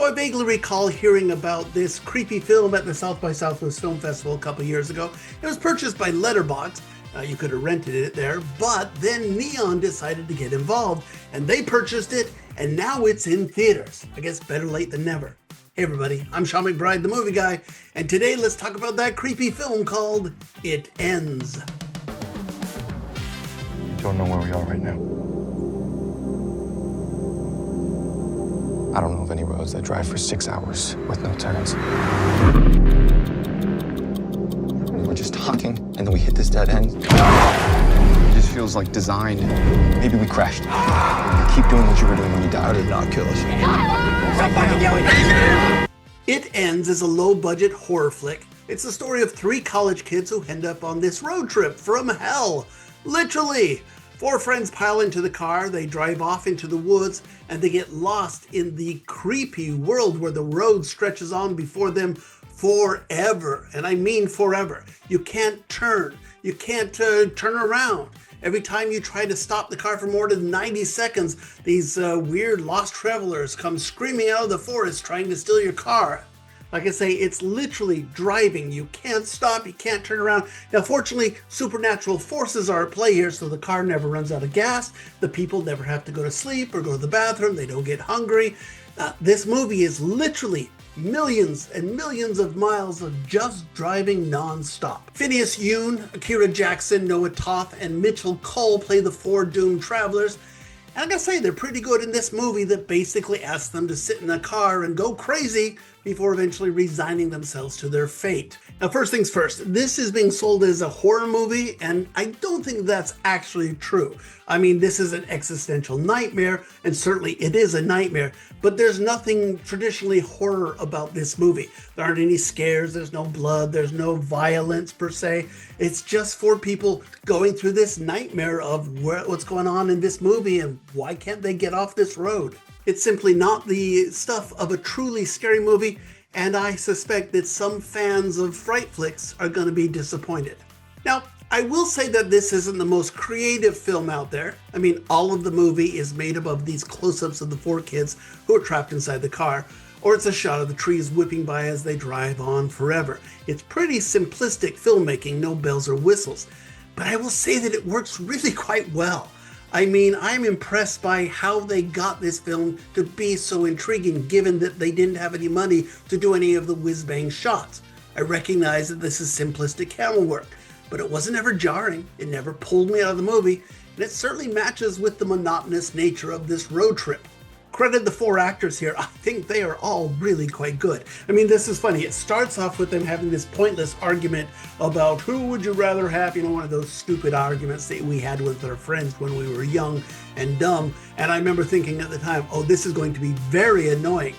So I vaguely recall hearing about this creepy film at the South by Southwest Film Festival a couple years ago. It was purchased by Letterboxd. You could have rented it there, but then Neon decided to get involved, and they purchased it, and now it's in theaters. I guess better late than never. Hey everybody, I'm Sean McBride, the movie guy, and today let's talk about that creepy film called It Ends. You don't know where we are right now. I don't know of any roads that drive for 6 hours with no turns. We're just talking, and then we hit this dead end. It just feels like designed. Maybe we crashed. You keep doing what you were doing when you died. I did not kill us. It Ends is a low-budget horror flick. It's the story of 3 college kids who end up on this road trip from hell. Literally. 4 friends pile into the car, they drive off into the woods, and they get lost in the creepy world where the road stretches on before them forever. And I mean forever. You can't turn. You can't turn around. Every time you try to stop the car for more than 90 seconds, these weird lost travelers come screaming out of the forest trying to steal your car. Like I say, it's literally driving. You can't stop, you can't turn around. Now, fortunately, supernatural forces are at play here, so the car never runs out of gas. The people never have to go to sleep or go to the bathroom. They don't get hungry. This movie is literally millions and millions of miles of just driving non-stop. Phineas Yoon, Akira Jackson, Noah Toth, and Mitchell Cole play the 4 doomed travelers. And I gotta say, they're pretty good in this movie that basically asks them to sit in a car and go crazy before eventually resigning themselves to their fate. Now, first things first, this is being sold as a horror movie, and I don't think that's actually true. I mean, this is an existential nightmare, and certainly it is a nightmare, but there's nothing traditionally horror about this movie. There aren't any scares, there's no blood, there's no violence per se. It's just 4 people going through this nightmare of what's going on in this movie and why can't they get off this road. It's simply not the stuff of a truly scary movie, and I suspect that some fans of fright flicks are going to be disappointed. Now, I will say that this isn't the most creative film out there. I mean, all of the movie is made up of these close-ups of the 4 kids who are trapped inside the car, or it's a shot of the trees whipping by as they drive on forever. It's pretty simplistic filmmaking, no bells or whistles, but I will say that it works really quite well. I mean, I'm impressed by how they got this film to be so intriguing, given that they didn't have any money to do any of the whiz-bang shots. I recognize that this is simplistic camera work, but it wasn't ever jarring, it never pulled me out of the movie, and it certainly matches with the monotonous nature of this road trip. Credit the 4 actors here, I think they are all really quite good. I mean, this is funny. It starts off with them having this pointless argument about who would you rather have, one of those stupid arguments that we had with our friends when we were young and dumb. And I remember thinking at the time, oh, this is going to be very annoying.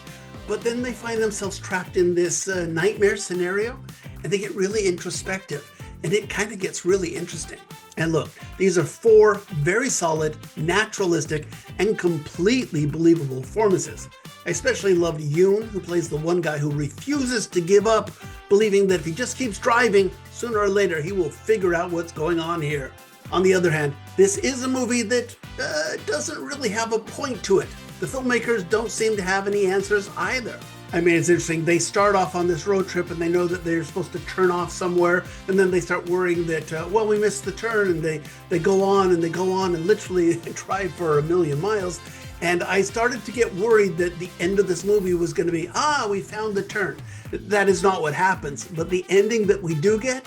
But then they find themselves trapped in this nightmare scenario, and they get really introspective, and it kind of gets really interesting. And look, these are 4 very solid, naturalistic, and completely believable performances. I especially loved Yoon, who plays the one guy who refuses to give up, believing that if he just keeps driving, sooner or later he will figure out what's going on here. On the other hand, this is a movie that doesn't really have a point to it. The filmmakers don't seem to have any answers either. I mean, it's interesting. They start off on this road trip and they know that they're supposed to turn off somewhere, and then they start worrying that, well, we missed the turn, and they go on and they go on and literally drive for a million miles. And I started to get worried that the end of this movie was going to be, we found the turn. That is not what happens, but the ending that we do get,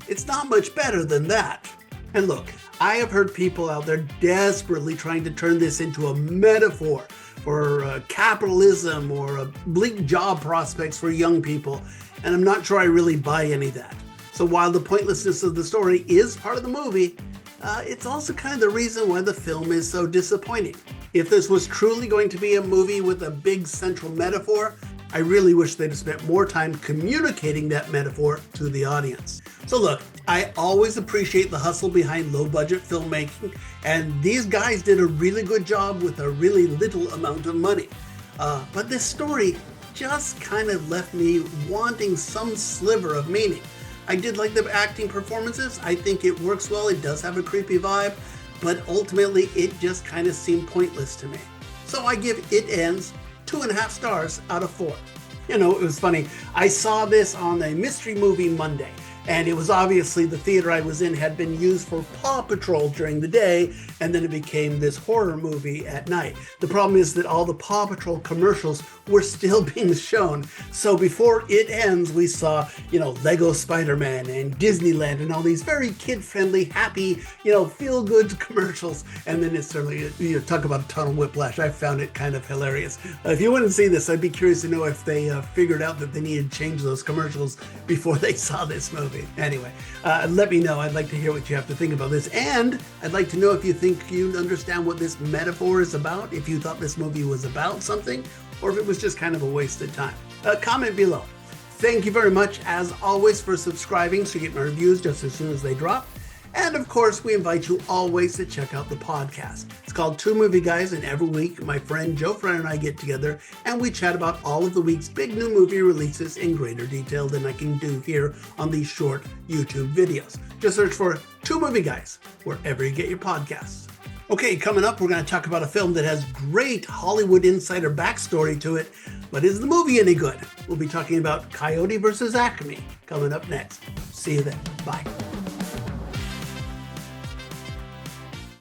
it's not much better than that. And look, I have heard people out there desperately trying to turn this into a metaphor for capitalism or bleak job prospects for young people, and I'm not sure I really buy any of that. So while the pointlessness of the story is part of the movie, it's also kind of the reason why the film is so disappointing. If this was truly going to be a movie with a big central metaphor, I really wish they'd have spent more time communicating that metaphor to the audience. So look, I always appreciate the hustle behind low-budget filmmaking, and these guys did a really good job with a really little amount of money. But this story just kind of left me wanting some sliver of meaning. I did like the acting performances. I think it works well. It does have a creepy vibe, but ultimately it just kind of seemed pointless to me. So I give It Ends 2.5 stars out of 4. You know, it was funny. I saw this on a Mystery Movie Monday, and it was obviously the theater I was in had been used for Paw Patrol during the day, and then it became this horror movie at night. The problem is that all the Paw Patrol commercials were still being shown. So before it ends, we saw, Lego Spider-Man and Disneyland and all these very kid-friendly, happy, feel-good commercials. And then it's certainly, talk about a tunnel whiplash. I found it kind of hilarious. If you wouldn't see this, I'd be curious to know if they figured out that they needed to change those commercials before they saw this movie. Anyway, let me know. I'd like to hear what you have to think about this. And I'd like to know if you think you understand what this metaphor is about, if you thought this movie was about something, or if it was just kind of a wasted time. Comment below. Thank you very much, as always, for subscribing so you get my reviews just as soon as they drop. And of course, we invite you always to check out the podcast. It's called Two Movie Guys, and every week my friend Joe Friend and I get together and we chat about all of the week's big new movie releases in greater detail than I can do here on these short YouTube videos. Just search for Two Movie Guys wherever you get your podcasts. Okay, coming up, we're going to talk about a film that has great Hollywood insider backstory to it, but is the movie any good? We'll be talking about Coyote vs. Acme coming up next. See you then. Bye.